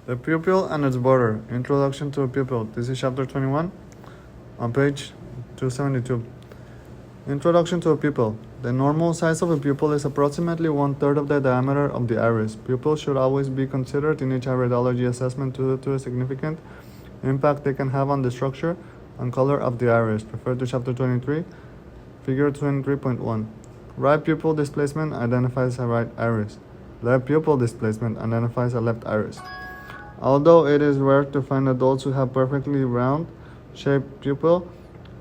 The pupil and its border. Introduction to a pupil. This is chapter 21 on page 272. Introduction to a pupil. The normal size of a pupil is approximately 1/3 of the diameter of the iris. Pupils should always be considered in each iridology assessment due to a significant impact they can have on the structure and color of the iris. Refer to chapter 23, figure 23.1. Right pupil displacement identifies a right iris. Left pupil displacement identifies a left iris. Although it is rare to find adults who have perfectly round shaped pupil,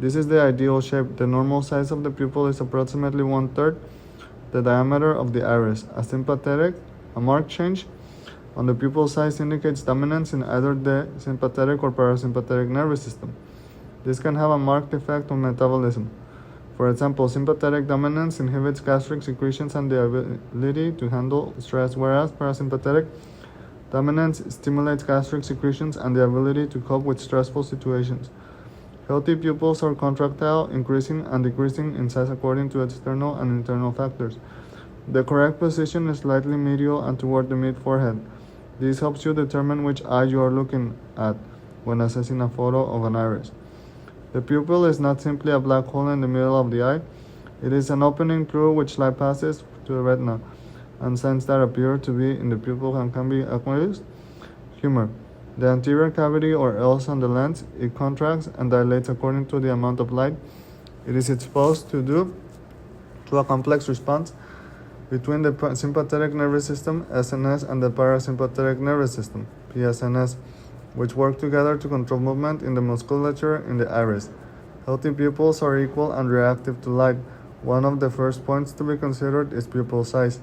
this is the ideal shape. The normal size of the pupil is approximately 1/3 the diameter of the iris. A marked change on the pupil size indicates dominance in either the sympathetic or parasympathetic nervous system. This can have a marked effect on metabolism. For example, sympathetic dominance inhibits gastric secretions and the ability to handle stress, whereas parasympathetic dominance stimulates gastric secretions and the ability to cope with stressful situations. Healthy pupils are contractile, increasing and decreasing in size according to external and internal factors. The correct position is slightly medial and toward the mid-forehead. This helps you determine which eye you are looking at when assessing a photo of an iris. The pupil is not simply a black hole in the middle of the eye. It is an opening through which light passes to the retina, and signs that appear to be in the pupil and can be aqueous humor. The anterior cavity or else on the lens, it contracts and dilates according to the amount of light it is exposed to a complex response between the sympathetic nervous system, SNS, and the parasympathetic nervous system, PSNS, which work together to control movement in the musculature in the iris. Healthy pupils are equal and reactive to light. One of the first points to be considered is pupil size.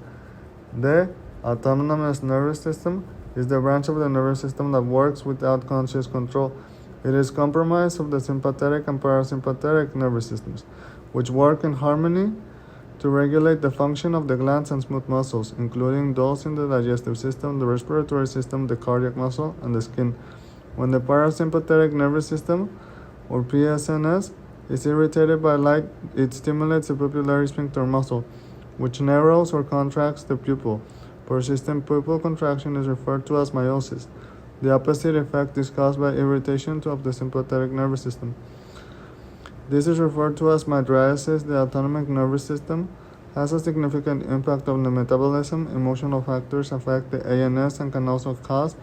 The autonomous nervous system is the branch of the nervous system that works without conscious control. It is comprised of the sympathetic and parasympathetic nervous systems, which work in harmony to regulate the function of the glands and smooth muscles, including those in the digestive system, the respiratory system, the cardiac muscle, and the skin. When the parasympathetic nervous system, or PSNS, is irritated by light, it stimulates the pupillary sphincter muscle, which narrows or contracts the pupil. Persistent pupil contraction is referred to as miosis. The opposite effect is caused by irritation of the sympathetic nervous system. This is referred to as mydriasis. The autonomic nervous system has a significant impact on the metabolism. Emotional factors affect the ANS and can also cause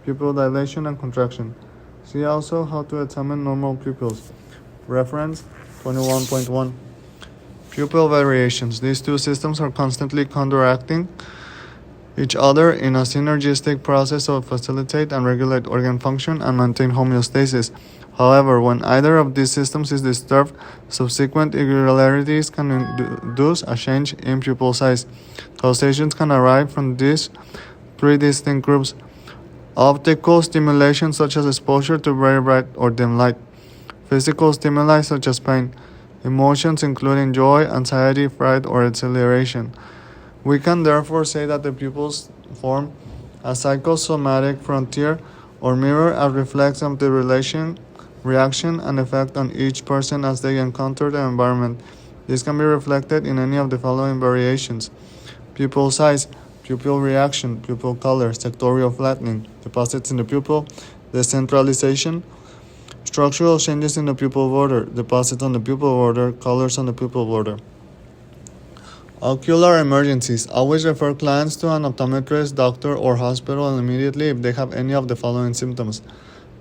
pupil dilation and contraction. See also how to examine normal pupils. Reference 21.1. Pupil variations. These two systems are constantly counteracting each other in a synergistic process to facilitate and regulate organ function and maintain homeostasis. However, when either of these systems is disturbed, subsequent irregularities can induce a change in pupil size. Causations can arise from these three distinct groups: optical stimulation, such as exposure to very bright or dim light; physical stimuli, such as pain; emotions, including joy, anxiety, fright, or exhilaration. We can therefore say that the pupils form a psychosomatic frontier or mirror and reflects of the reaction and effect on each person as they encounter the environment. This can be reflected in any of the following variations: pupil size, pupil reaction, pupil color, sectorial flattening, deposits in the pupil, decentralization, structural changes in the pupil border, deposits on the pupil border, colors on the pupil border. Ocular emergencies. Always refer clients to an optometrist, doctor, or hospital immediately if they have any of the following symptoms: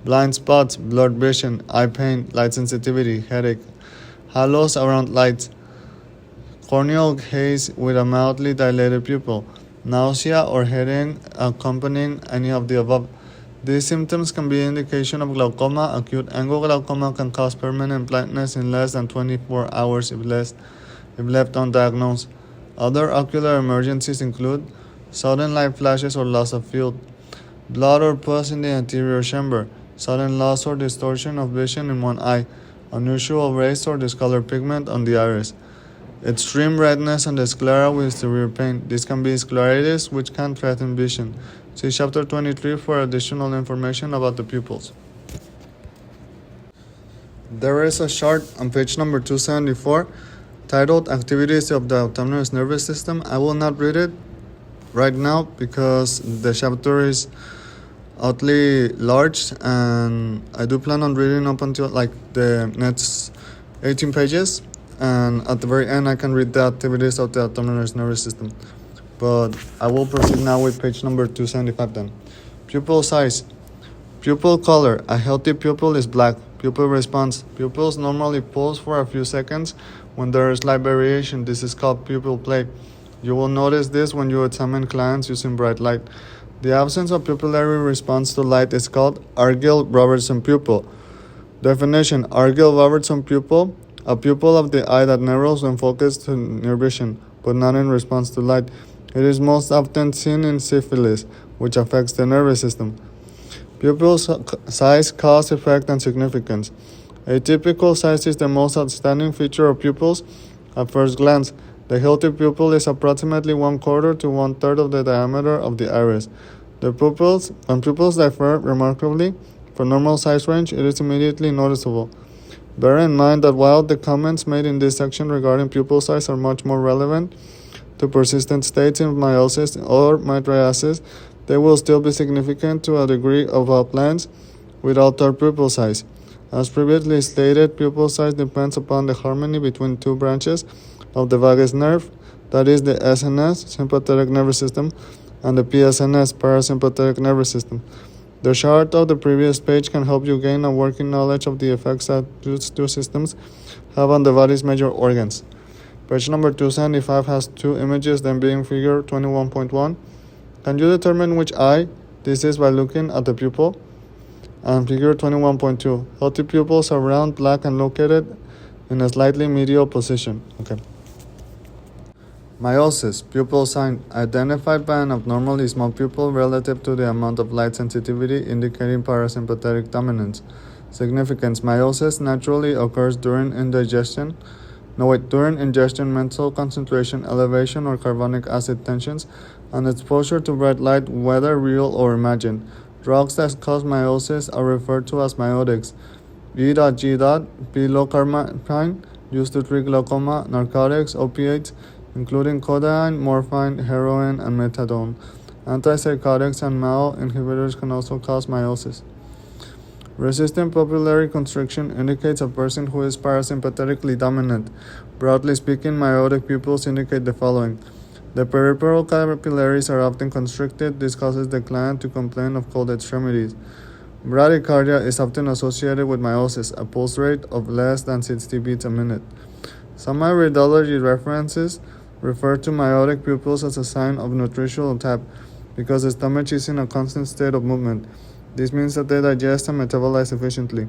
blind spots, blurred vision, eye pain, light sensitivity, headache, halos around lights, corneal haze with a mildly dilated pupil, nausea or headache accompanying any of the above. These symptoms can be indication of glaucoma. Acute angle glaucoma can cause permanent blindness in less than 24 hours if left undiagnosed. Other ocular emergencies include sudden light flashes or loss of field, blood or pus in the anterior chamber, sudden loss or distortion of vision in one eye, unusual raised or discolored pigment on the iris, extreme redness on the sclera with severe pain. This can be scleritis, which can threaten vision. See chapter 23 for additional information about the pupils. There is a chart on page number 274 titled Activities of the Autonomous Nervous System. I will not read it right now because the chapter is oddly large, and I do plan on reading up until like the next 18 pages, and at the very end I can read the activities of the autonomous nervous system. But I will proceed now with page number 275 then. Pupil size. Pupil color. A healthy pupil is black. Pupil response. Pupils normally pulse for a few seconds when there is light variation. This is called pupil play. You will notice this when you examine clients using bright light. The absence of pupillary response to light is called Argyll-Robertson pupil. Definition: Argyll-Robertson pupil, a pupil of the eye that narrows when focused to near vision, but not in response to light. It is most often seen in syphilis, which affects the nervous system. Pupil size, cause, effect, and significance. A typical size is the most outstanding feature of pupils at first glance. The healthy pupil is approximately 1/4 to 1/3 of the diameter of the iris. When pupils differ remarkably from normal size range, it is immediately noticeable. Bear in mind that while the comments made in this section regarding pupil size are much more relevant to persistent states in meiosis or mydriasis, they will still be significant to a degree of outlines with altered pupil size. As previously stated, pupil size depends upon the harmony between two branches of the vagus nerve, that is the SNS, sympathetic nervous system, and the PSNS, parasympathetic nervous system. The chart of the previous page can help you gain a working knowledge of the effects that these two systems have on the body's major organs. Page number 275 has two images, then being figure 21.1. Can you determine which eye this is by looking at the pupil? And figure 21.2. Healthy pupils are round, black, and located in a slightly medial position. Okay. Meiosis, pupil sign, identified by an abnormally small pupil relative to the amount of light sensitivity, indicating parasympathetic dominance. Significance, meiosis naturally occurs during ingestion, mental concentration elevation, or carbonic acid tensions, and exposure to bright light, whether real or imagined. Drugs that cause meiosis are referred to as miotics. E.G. pilocarpine, used to treat glaucoma, narcotics, opiates, including codeine, morphine, heroin, and methadone. Antipsychotics and MAO inhibitors can also cause meiosis. Resistant pupillary constriction indicates a person who is parasympathetically dominant. Broadly speaking, miotic pupils indicate the following. The peripheral capillaries are often constricted. This causes the client to complain of cold extremities. Bradycardia is often associated with meiosis, a pulse rate of less than 60 beats a minute. Some iridology references refer to miotic pupils as a sign of nutritional tap because the stomach is in a constant state of movement. This means that they digest and metabolize efficiently.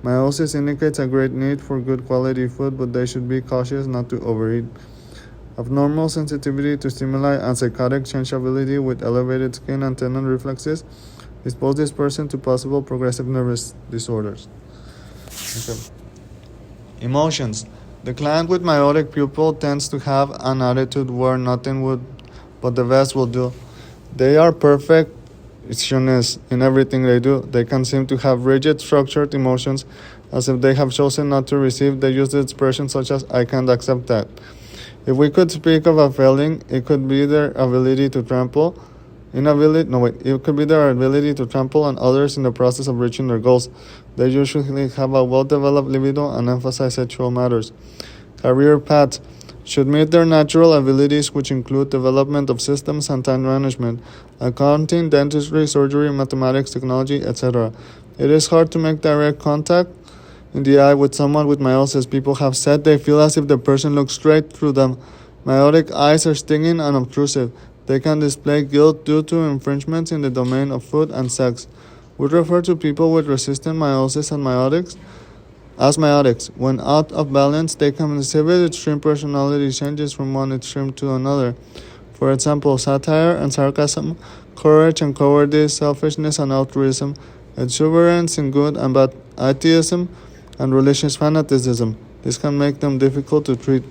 Meiosis indicates a great need for good quality food, but they should be cautious not to overeat. Abnormal sensitivity to stimuli and psychotic changeability with elevated skin and tendon reflexes expose this person to possible progressive nervous disorders. Okay. Emotions. The client with miotic pupil tends to have an attitude where nothing would but the best will do. They are perfectionists in everything they do. They can seem to have rigid, structured emotions as if they have chosen not to receive. They use expressions such as, I can't accept that. If we could speak of a failing, it could be their ability to trample on others in the process of reaching their goals. They usually have a well-developed libido and emphasize sexual matters. Career paths should meet their natural abilities, which include development of systems and time management, accounting, dentistry, surgery, mathematics, technology, etc. It is hard to make direct contact in the eye with someone with meiosis. People have said they feel as if the person looks straight through them. Miotic eyes are stinging and obtrusive. They can display guilt due to infringements in the domain of food and sex. We refer to people with resistant meiosis and as miotics. When out of balance, they can exhibit extreme personality changes from one extreme to another. For example, satire and sarcasm, courage and cowardice, selfishness and altruism, exuberance in good and bad, atheism, and religious fanaticism. This can make them difficult to treat.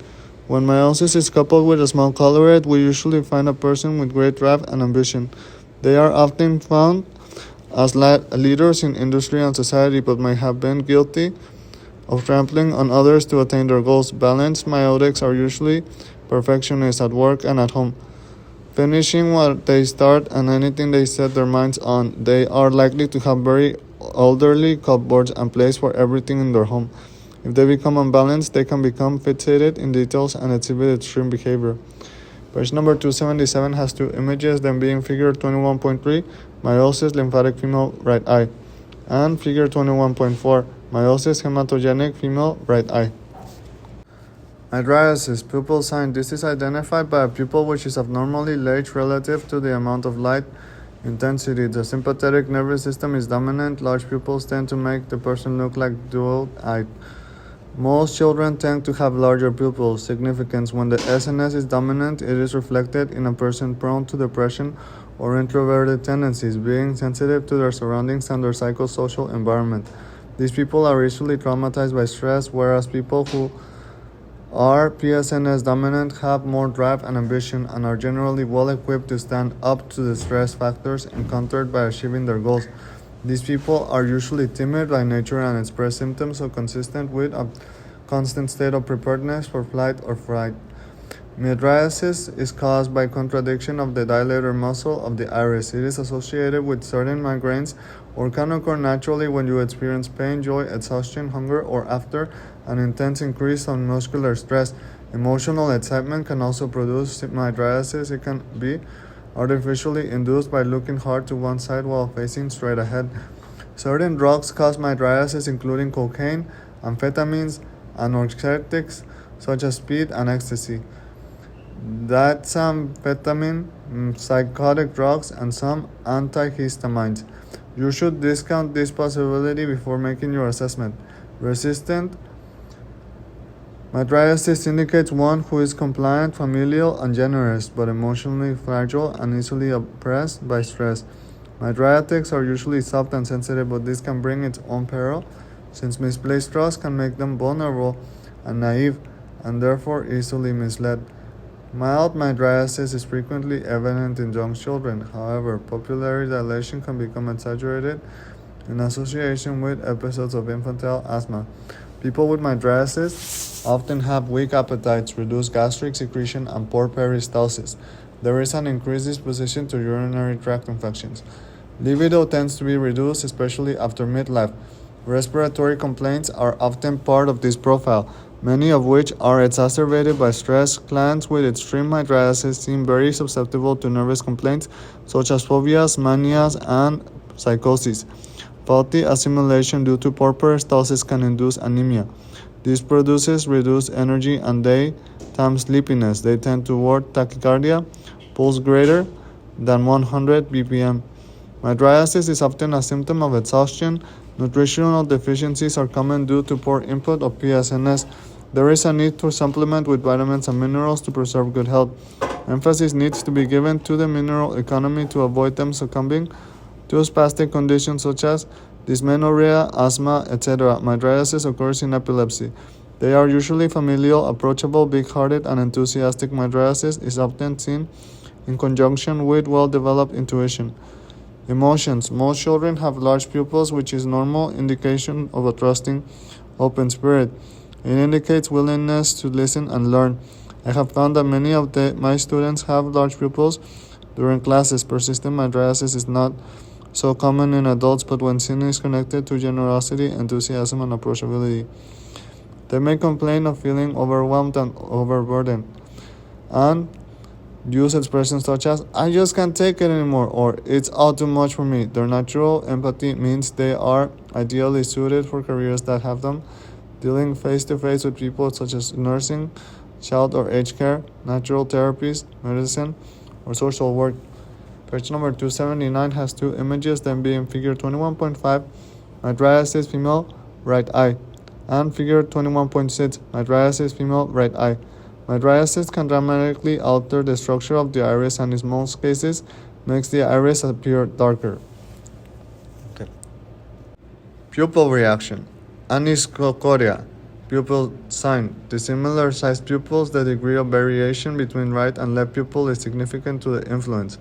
When meiosis is coupled with a small cholera, we usually find a person with great drive and ambition. They are often found as leaders in industry and society, but may have been guilty of trampling on others to attain their goals. Balanced meiotics are usually perfectionists at work and at home. finishing what they start and anything they set their minds on. They are likely to have very orderly cupboards and place for everything in their home. If they become unbalanced, they can become fixated in details and exhibit extreme behavior. Page number 277 has two images, them being figure 21.3, meiosis, lymphatic female, right eye, and figure 21.4, meiosis, hematogenic female, right eye. Mydriasis, pupil sign. This is identified by a pupil which is abnormally large relative to the amount of light intensity. The sympathetic nervous system is dominant. Large pupils tend to make the person look like dual-eyed. Most children tend to have larger pupils. Significance: when the SNS is dominant, it is reflected in a person prone to depression or introverted tendencies, being sensitive to their surroundings and their psychosocial environment. These people are easily traumatized by stress, whereas people who are PSNS dominant have more drive and ambition and are generally well equipped to stand up to the stress factors encountered by achieving their goals. These people are usually timid by nature and express symptoms so consistent with a constant state of preparedness for flight or fright. Mydriasis is caused by contraction of the dilator muscle of the iris. It is associated with certain migraines or can occur naturally when you experience pain, joy, exhaustion, hunger, or after an intense increase on muscular stress. Emotional excitement can also produce mydriasis. It can be artificially induced by looking hard to one side while facing straight ahead. Certain drugs cause mydriasis, including cocaine, amphetamines, anorextics such as speed and ecstasy. That's amphetamine, psychotic drugs, and some antihistamines. You should discount this possibility before making your assessment. Resistant mydriasis indicates one who is compliant, familial, and generous, but emotionally fragile and easily oppressed by stress. Mydriatics are usually soft and sensitive, but this can bring its own peril, since misplaced trust can make them vulnerable and naive, and therefore easily misled. Mild mydriasis is frequently evident in young children. However, pupillary dilation can become exaggerated in association with episodes of infantile asthma. People with mydriasis often have weak appetites, reduced gastric secretion, and poor peristalsis. There is an increased disposition to urinary tract infections. Libido tends to be reduced, especially after midlife. Respiratory complaints are often part of this profile, many of which are exacerbated by stress. Clients with extreme mydriasis seem very susceptible to nervous complaints such as phobias, manias, and psychosis. Faulty assimilation due to poor peristalsis can induce anemia. This produces reduced energy and daytime sleepiness. They tend toward tachycardia, pulse greater than 100 bpm. Mydriasis is often a symptom of exhaustion. Nutritional deficiencies are common due to poor input of PSNS. There is a need to supplement with vitamins and minerals to preserve good health. Emphasis needs to be given to the mineral economy to avoid them succumbing to spastic conditions such as dysmenorrhea, asthma, etc. Mydriasis occurs in epilepsy. They are usually familial, approachable, big-hearted, and enthusiastic. Mydriasis is often seen in conjunction with well-developed intuition. Emotions. Most children have large pupils, which is normal indication of a trusting, open spirit. It indicates willingness to listen and learn. I have found that many of my students have large pupils during classes. Persistent mydriasis is not so common in adults, but when seen is connected to generosity, enthusiasm, and approachability. They may complain of feeling overwhelmed and overburdened, and use expressions such as, "I just can't take it anymore," or "It's all too much for me." Their natural empathy means they are ideally suited for careers that have them dealing face-to-face with people such as nursing, child or aged care, natural therapies, medicine, or social work. Page number 279 has two images, them being figure 21.5, mydriasis female, right eye, and figure 21.6, mydriasis female, right eye. Mydriasis can dramatically alter the structure of the iris and in most cases makes the iris appear darker. Okay. Pupil reaction. Anisocoria. Pupil sign. The similar sized pupils, the degree of variation between right and left pupil is significant to the influence.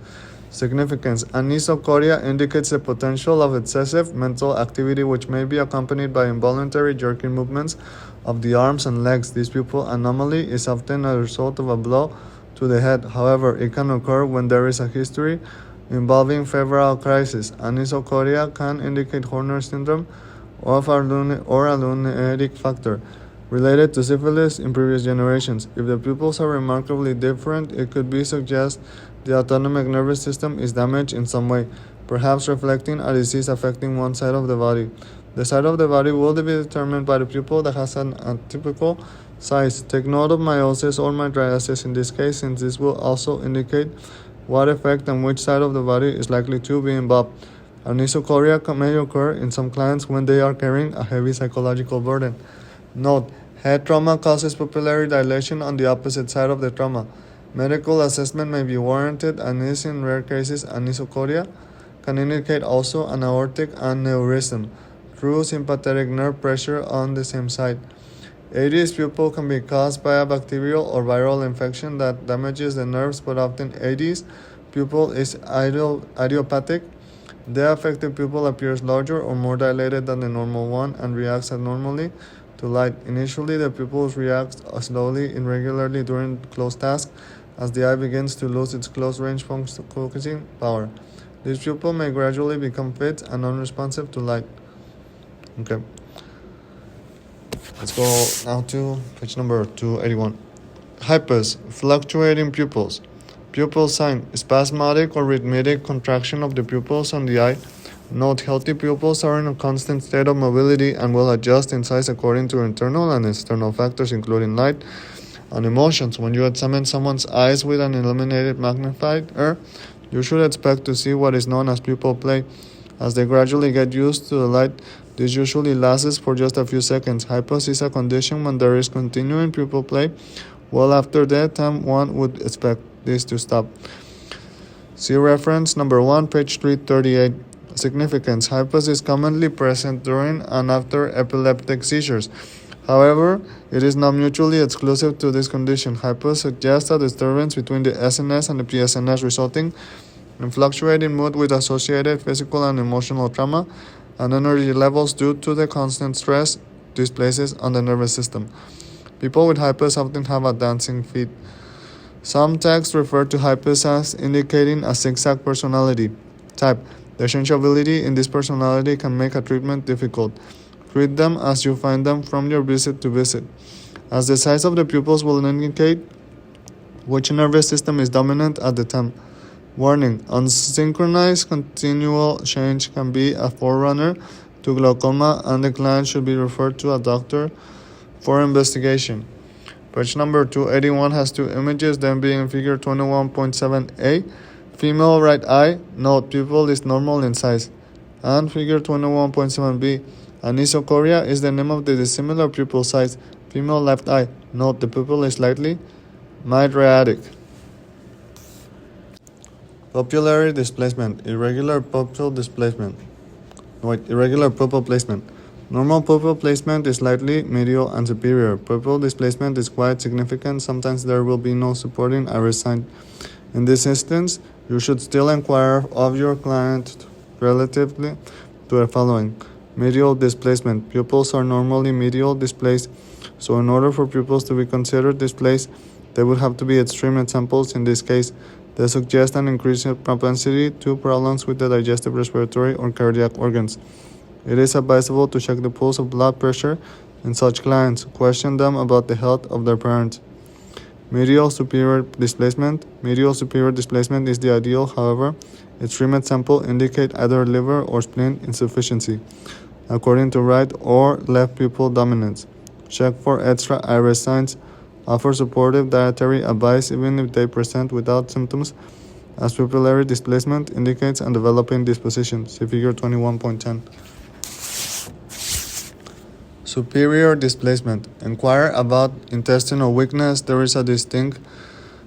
Significance. Anisocoria indicates the potential of excessive mental activity which may be accompanied by involuntary jerking movements of the arms and legs. This pupil anomaly is often a result of a blow to the head. However, it can occur when there is a history involving febrile crisis. Anisocoria can indicate Horner syndrome or a lunatic factor related to syphilis in previous generations. If the pupils are remarkably different, it could be suggest the autonomic nervous system is damaged in some way, perhaps reflecting a disease affecting one side of the body. The side of the body will be determined by the pupil that has an atypical size. Take note of meiosis or mydriasis in this case, since this will also indicate what effect and which side of the body is likely to be involved. Anisocoria may occur in some clients when they are carrying a heavy psychological burden. Note: head trauma causes pupillary dilation on the opposite side of the trauma. Medical assessment may be warranted, and is in rare cases. Anisocoria can indicate also an aortic aneurysm through sympathetic nerve pressure on the same side. AD's pupil can be caused by a bacterial or viral infection that damages the nerves, but often AD's pupil is idiopathic. The affected pupil appears larger or more dilated than the normal one and reacts abnormally to light. Initially, the pupils react slowly, irregularly during close tasks as the eye begins to lose its close-range focusing power. This pupil may gradually become fixed and unresponsive to light. Okay. Let's go now to page number 281. Hypus, fluctuating pupils. Pupil sign, spasmodic or rhythmic contraction of the pupils on the eye. Note: healthy pupils are in a constant state of mobility and will adjust in size according to internal and external factors, including light and emotions. When you examine someone's eyes with an illuminated magnifier, you should expect to see what is known as pupil play. As they gradually get used to the light, this usually lasts for just a few seconds. Hypos is a condition when there is continuing pupil play. Well, after that time, one would expect this to stop. See reference number 1, page 338. Significance: hypos is commonly present during and after epileptic seizures. However, it is not mutually exclusive to this condition. Hypos suggests a disturbance between the SNS and the PSNS, resulting in fluctuating mood with associated physical and emotional trauma and energy levels due to the constant stress this places on the nervous system. People with hypos often have a dancing feet. Some texts refer to hypos as indicating a zigzag personality type. The changeability in this personality can make a treatment difficult. Treat them as you find them from your visit to visit, as the size of the pupils will indicate which nervous system is dominant at the time. Warning: unsynchronized continual change can be a forerunner to glaucoma, and the client should be referred to a doctor for investigation. Page number 281 has two images, them being figure 21.7a. Female right eye, note pupil is normal in size. And figure 21.7b. Anisocoria is the name of the dissimilar pupil size. Female left eye, note the pupil is slightly mydriatic. Pupillary displacement, irregular pupil placement. Normal pupil placement is slightly medial and superior. Pupil displacement is quite significant. Sometimes there will be no supporting iris sign. In this instance, you should still inquire of your client relatively to the following. Medial displacement. Pupils are normally medial displaced, so in order for pupils to be considered displaced, they would have to be extreme examples. In this case, they suggest an increased propensity to problems with the digestive, respiratory, or cardiac organs. It is advisable to check the pulse of blood pressure in such clients. Question them about the health of their parents. Medial superior displacement. Medial superior displacement is the ideal, however, extreme example indicate either liver or spleen insufficiency, according to right or left pupil dominance. Check for extra iris signs. Offer supportive dietary advice even if they present without symptoms, as pupillary displacement indicates a developing disposition. See figure 21.10. Superior displacement. Inquire about intestinal weakness. There is a distinct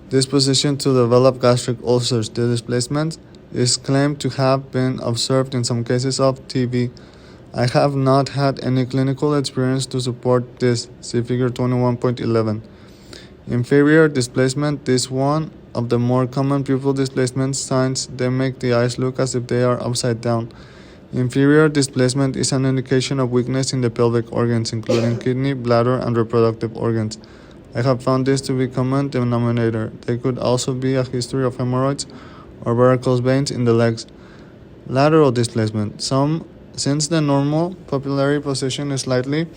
disposition to develop gastric ulcers. The displacement is claimed to have been observed in some cases of TB. I have not had any clinical experience to support this. See figure 21.11. Inferior displacement is one of the more common pupil displacement signs. They make the eyes look as if they are upside down. Inferior displacement is an indication of weakness in the pelvic organs, including kidney, bladder, and reproductive organs. I have found this to be common denominator. There could also be a history of hemorrhoids or varicose veins in the legs. Lateral displacement. Since the normal pupillary position is slightly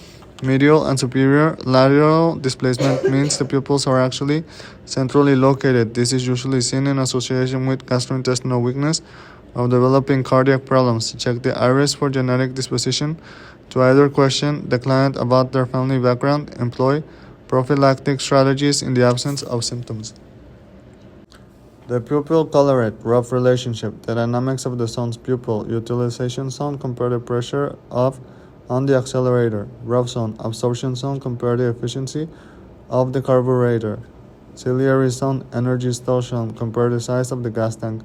medial and superior, lateral displacement means the pupils are actually centrally located. This is usually seen in association with gastrointestinal weakness or developing cardiac problems. Check the iris for genetic disposition. To either question the client about their family background, employ prophylactic strategies in the absence of symptoms. The pupil colorate rough relationship. The dynamics of the zone's pupil utilization zone compare the pressure on the accelerator. Rough zone absorption zone compare the efficiency of the carburetor. Ciliary zone energy store zone compare the size of the gas tank.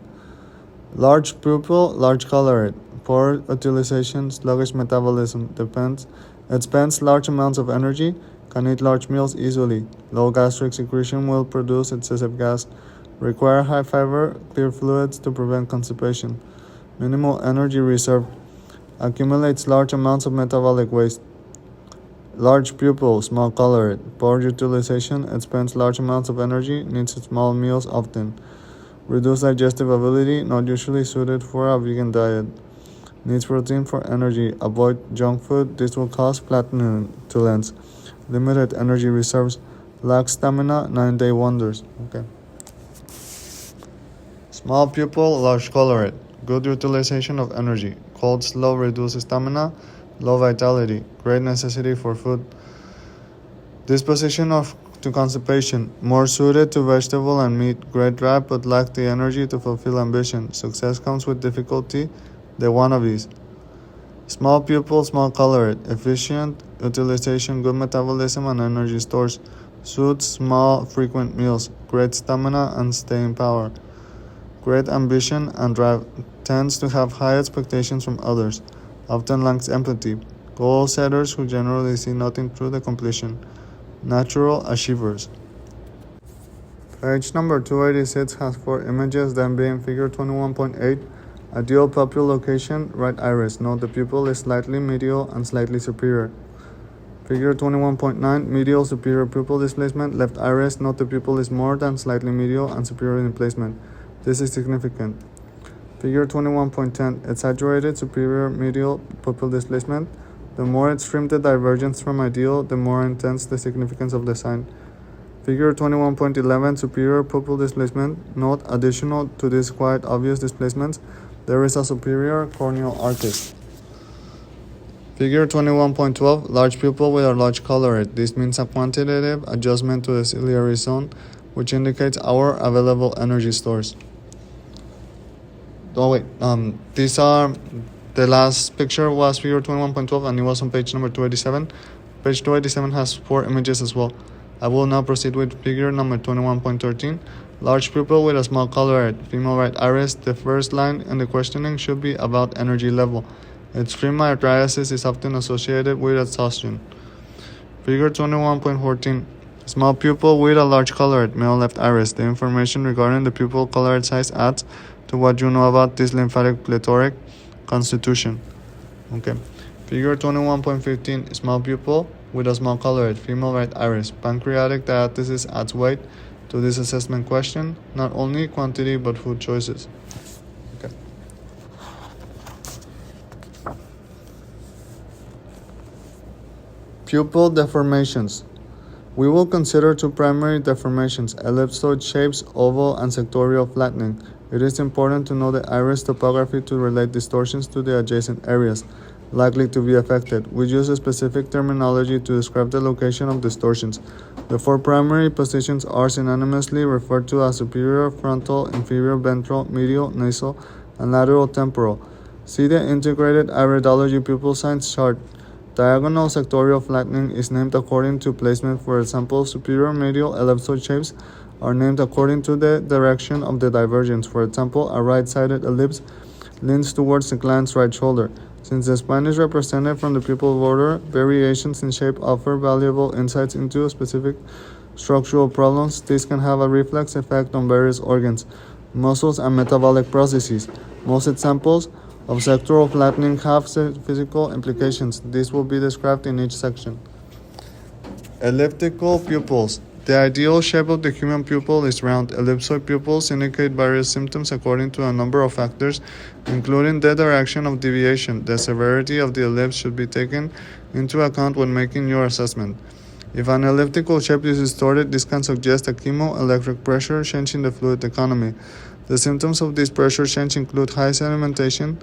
Large pupil, large colorate. Poor utilization, sluggish metabolism. It spends large amounts of energy, can eat large meals easily. Low gastric secretion will produce excessive gas. Require high fiber, clear fluids to prevent constipation. Minimal energy reserve. Accumulates large amounts of metabolic waste. Large pupil, small colorate. Poor utilization, it spends large amounts of energy, needs small meals often. Reduced digestive ability, not usually suited for a vegan diet. Needs protein for energy. Avoid junk food, this will cause flatulence. Limited energy reserves. Lack stamina, 9-day wonders. Okay. Small pupil, large colorate. Good utilization of energy. Cold, slow, reduced stamina, low vitality. Great necessity for food. Disposition to constipation. More suited to vegetable and meat. Great drive but lack the energy to fulfill ambition. Success comes with difficulty. The wannabes. Small pupil, small colorate. Efficient utilization, good metabolism and energy stores. Suits small, frequent meals. Great stamina and staying power. Great ambition and drive. Tends to have high expectations from others. Often lacks empathy. Goal setters who generally see nothing through the completion. Natural achievers. Page number 286 has 4 images, then being figure 21.8. Ideal pupil location, right iris. Note the pupil is slightly medial and slightly superior. Figure 21.9, medial superior pupil displacement, left iris. Note the pupil is more than slightly medial and superior in placement. This is significant. Figure 21.10, exaggerated superior medial pupil displacement. The more extreme the divergence from ideal, the more intense the significance of the sign. Figure 21.11, superior pupil displacement. Note, additional to these quite obvious displacements, there is a superior corneal artist. Figure 21.12, large pupil with a large colorate. This means a quantitative adjustment to the ciliary zone, which indicates our available energy stores. These are the last picture was figure 21.12 and it was on page number 287. Page 287 has 4 images as well. I will now proceed with figure number 21.13. Large pupil with a small colorate, female right iris. The first line in the questioning should be about energy level. Extreme mydriasis is often associated with exhaustion. Figure 21.14. Small pupil with a large colorate, male left iris. The information regarding the pupil colorate size adds to what you know about this lymphatic plethoric constitution. Okay. Figure 21.15, small pupil with a small colorate, female right iris. Pancreatic diathesis adds weight to this assessment question, not only quantity but food choices. Okay. Pupil deformations. We will consider 2 primary deformations, ellipsoid shapes, oval and sectorial flattening. It is important to know the iris topography to relate distortions to the adjacent areas likely to be affected. We use a specific terminology to describe the location of distortions. The 4 primary positions are synonymously referred to as superior frontal, inferior ventral, medial, nasal, and lateral temporal. See the integrated iridology pupil signs chart. Diagonal sectorial flattening is named according to placement. For example, superior medial ellipsoid shapes are named according to the direction of the divergence. For example, a right-sided ellipse leans towards the client's right shoulder. Since the spine is represented from the pupil border, variations in shape offer valuable insights into specific structural problems. This can have a reflex effect on various organs, muscles, and metabolic processes. Most examples of sectoral flattening have physical implications. This will be described in each section. Elliptical pupils. The ideal shape of the human pupil is round. Ellipsoid pupils indicate various symptoms according to a number of factors, including the direction of deviation. The severity of the ellipse should be taken into account when making your assessment. If an elliptical shape is distorted, this can suggest a chemoelectric pressure change in the fluid economy. The symptoms of this pressure change include high sedimentation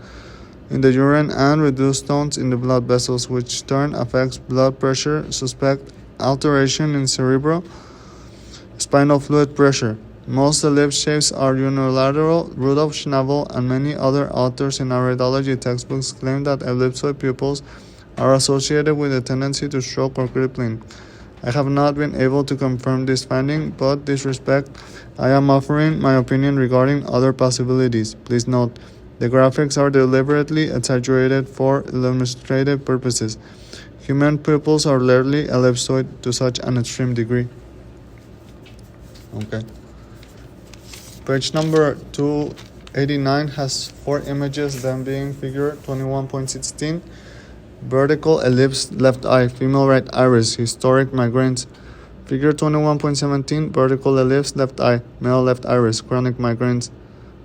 in the urine and reduced stones in the blood vessels, which in turn affects blood pressure. Suspect alteration in cerebral spinal fluid pressure. Most ellipse shapes are unilateral. Rudolf Schnabel and many other authors in iridology textbooks claim that ellipsoid pupils are associated with a tendency to stroke or crippling. I have not been able to confirm this finding, but this respect, I am offering my opinion regarding other possibilities. Please note, the graphics are deliberately exaggerated for illustrative purposes. Human pupils are rarely ellipsoid to such an extreme degree. Okay. Page number 289 has 4 images, them being figure 21.16, vertical ellipse left eye, female right iris, historic migraines. Figure 21.17, vertical ellipse left eye, male left iris, chronic migraines.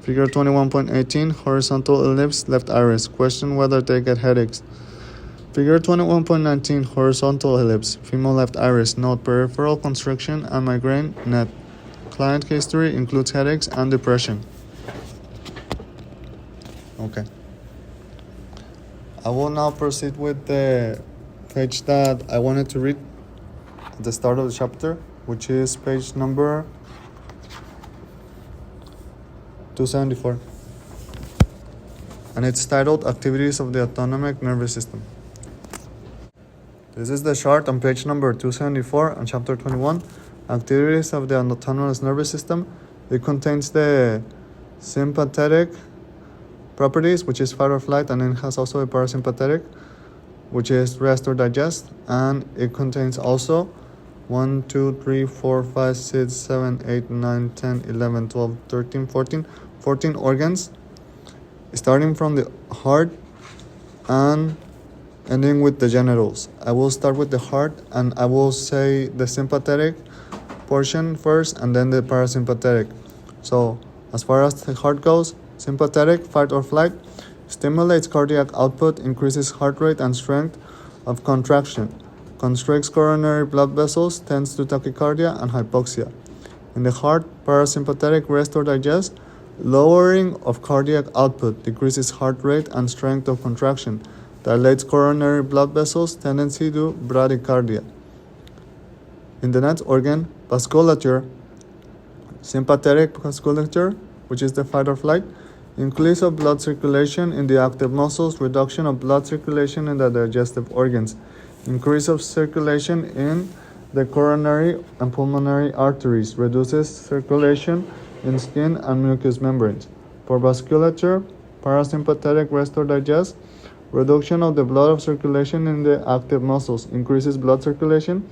Figure 21.18, horizontal ellipse left iris, question whether they get headaches. Figure 21.19, horizontal ellipse, female left iris, note peripheral constriction and migraine, net. Client history includes headaches and depression. Okay. I will now proceed with the page that I wanted to read at the start of the chapter, which is page number 274. And it's titled Activities of the Autonomic Nervous System. This is the chart on page number 274 on chapter 21. Activities of the autonomous nervous system. It contains the sympathetic properties, which is fight or flight, and it has also a parasympathetic, which is rest or digest, and it contains also 1, 2, 3, 4, 5, 6, 7, 8, 9, 10, 11, 12, 13, 14 organs, starting from the heart and ending with the genitals. I will start with the heart, and I will say the sympathetic portion first and then the parasympathetic. So as far as the heart goes, sympathetic, fight or flight, stimulates cardiac output, increases heart rate and strength of contraction, constricts coronary blood vessels, tends to tachycardia and hypoxia. In the heart, parasympathetic, rest or digest, lowering of cardiac output, decreases heart rate and strength of contraction, dilates coronary blood vessels, tendency to bradycardia. In the next organ, vasculature, sympathetic vasculature, which is the fight or flight, increase of blood circulation in the active muscles, reduction of blood circulation in the digestive organs, increase of circulation in the coronary and pulmonary arteries, reduces circulation in skin and mucous membranes. For vasculature, parasympathetic, rest or digest, reduction of the blood of circulation in the active muscles, increases blood circulation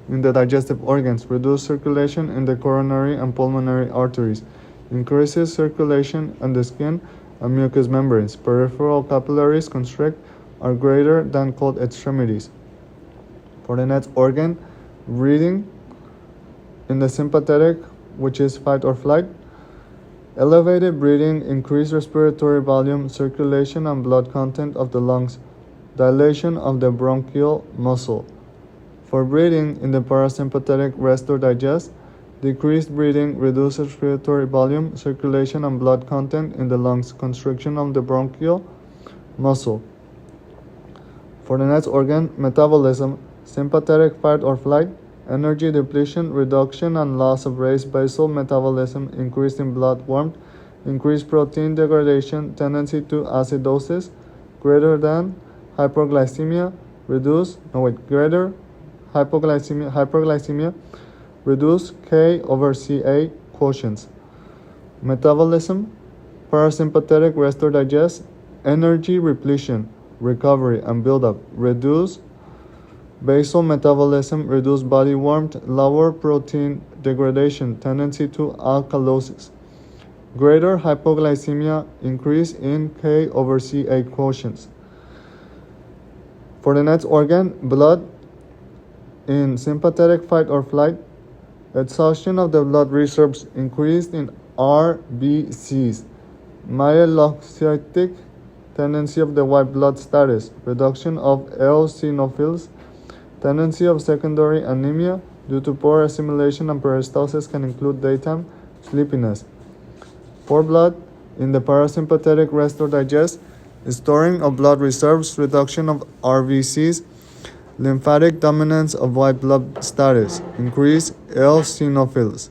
in the digestive organs, reduce circulation in the coronary and pulmonary arteries, increases circulation in the skin and mucous membranes. Peripheral capillaries constrict are greater than cold extremities. For the next organ, breathing, in the sympathetic, which is fight or flight, elevated breathing, increased respiratory volume, circulation and blood content of the lungs, dilation of the bronchial muscle. For breathing, in the parasympathetic, rest or digest, decreased breathing, reduced respiratory volume, circulation and blood content in the lungs, constriction of the bronchial muscle. For the next organ, metabolism, sympathetic, fight or flight, energy depletion, reduction and loss of raised basal metabolism, increase in blood warmth, increased protein degradation, tendency to acidosis, greater than hyperglycemia, greater hyperglycemia, reduce K/Ca quotients. Metabolism, parasympathetic, rest or digest, energy repletion, recovery and buildup, reduce basal metabolism, reduce body warmth, lower protein degradation, tendency to alkalosis. Greater hypoglycemia, increase in K/Ca quotients. For the next organ, blood, in sympathetic, fight or flight, Exhaustion of the blood reserves increased in RBCs. Myelocytic tendency of the white blood status. Reduction of eosinophils. Tendency of secondary anemia due to poor assimilation and peristalsis can include daytime sleepiness. Poor blood in the parasympathetic rest or digest. Storing of blood reserves. Reduction of RBCs. Lymphatic dominance of white blood status. Increase eosinophils.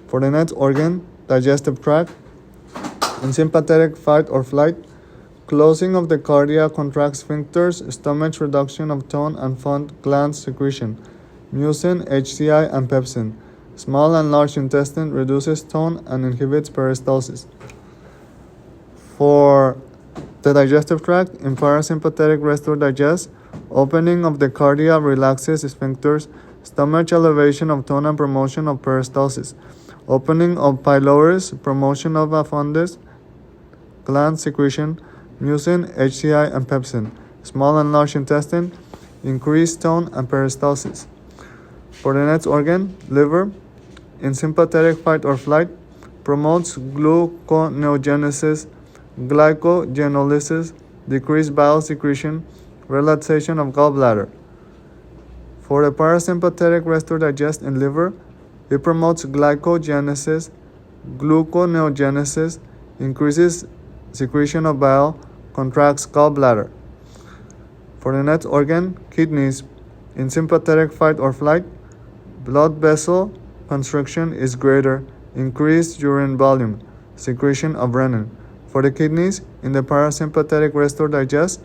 For the next organ, digestive tract. In sympathetic fight or flight, closing of the cardia contracts sphincters, stomach reduction of tone and fond gland secretion. Mucin, HCI, and pepsin. Small and large intestine reduces tone and inhibits peristalsis. For the digestive tract, in parasympathetic rest or digest, opening of the cardia relaxes sphincters, stomach elevation of tone and promotion of peristalsis. Opening of pylorus, promotion of affundus, gland secretion, mucin, HCI, and pepsin. Small and large intestine, increased tone and peristalsis. For the next organ, liver, in sympathetic fight or flight, promotes gluconeogenesis, glycogenolysis, decreased bile secretion, relaxation of gallbladder. For the parasympathetic rest or digest in liver, it promotes glycogenesis, gluconeogenesis, increases secretion of bile, contracts gallbladder. For the next organ, kidneys, in sympathetic fight or flight, blood vessel constriction is greater, increased urine volume, secretion of renin. For the kidneys, in the parasympathetic rest or digest,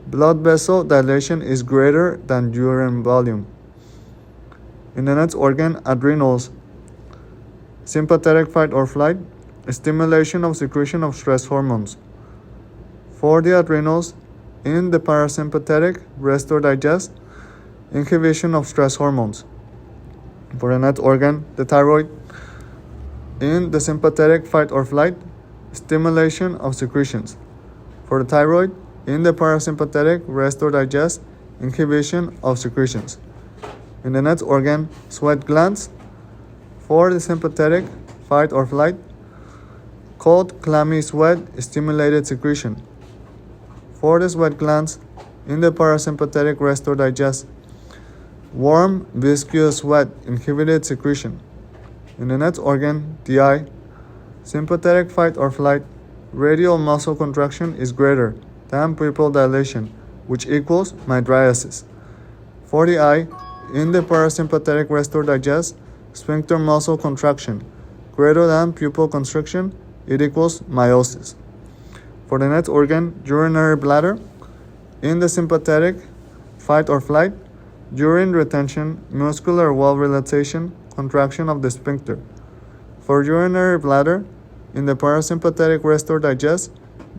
blood vessel dilation is greater than urine volume. In the next organ, adrenals, sympathetic fight or flight, stimulation of secretion of stress hormones. For the adrenals, in the parasympathetic rest or digest, inhibition of stress hormones. For the next organ, the thyroid, in the sympathetic fight or flight, stimulation of secretions. For the thyroid, in the parasympathetic rest or digest, inhibition of secretions. In the next organ, sweat glands. For the sympathetic fight or flight, cold, clammy sweat stimulated secretion. For the sweat glands, in the parasympathetic rest or digest, warm, viscous sweat inhibited secretion. In the next organ, the eye, sympathetic fight or flight, radial muscle contraction is greater than pupil dilation, which equals mydriasis. For the eye, in the parasympathetic rest or digest, sphincter muscle contraction greater than pupil constriction, it equals meiosis. For the next organ, urinary bladder, in the sympathetic fight or flight, urine retention, muscular wall relaxation, contraction of the sphincter. For urinary bladder, in the parasympathetic rest or digest,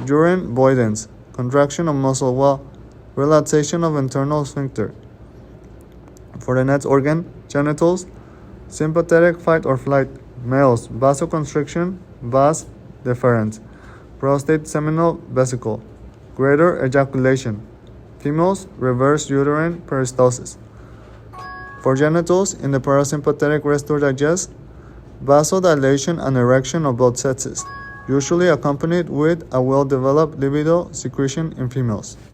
urine voidance, contraction of muscle wall, relaxation of internal sphincter. For the next organ, genitals, sympathetic fight or flight, males, vasoconstriction, vas deferens, prostate seminal vesicle, greater ejaculation. Females, reverse uterine peristalsis. For genitals, in the parasympathetic rest or digest, vasodilation and erection of both sexes, usually accompanied with a well-developed libido secretion in females.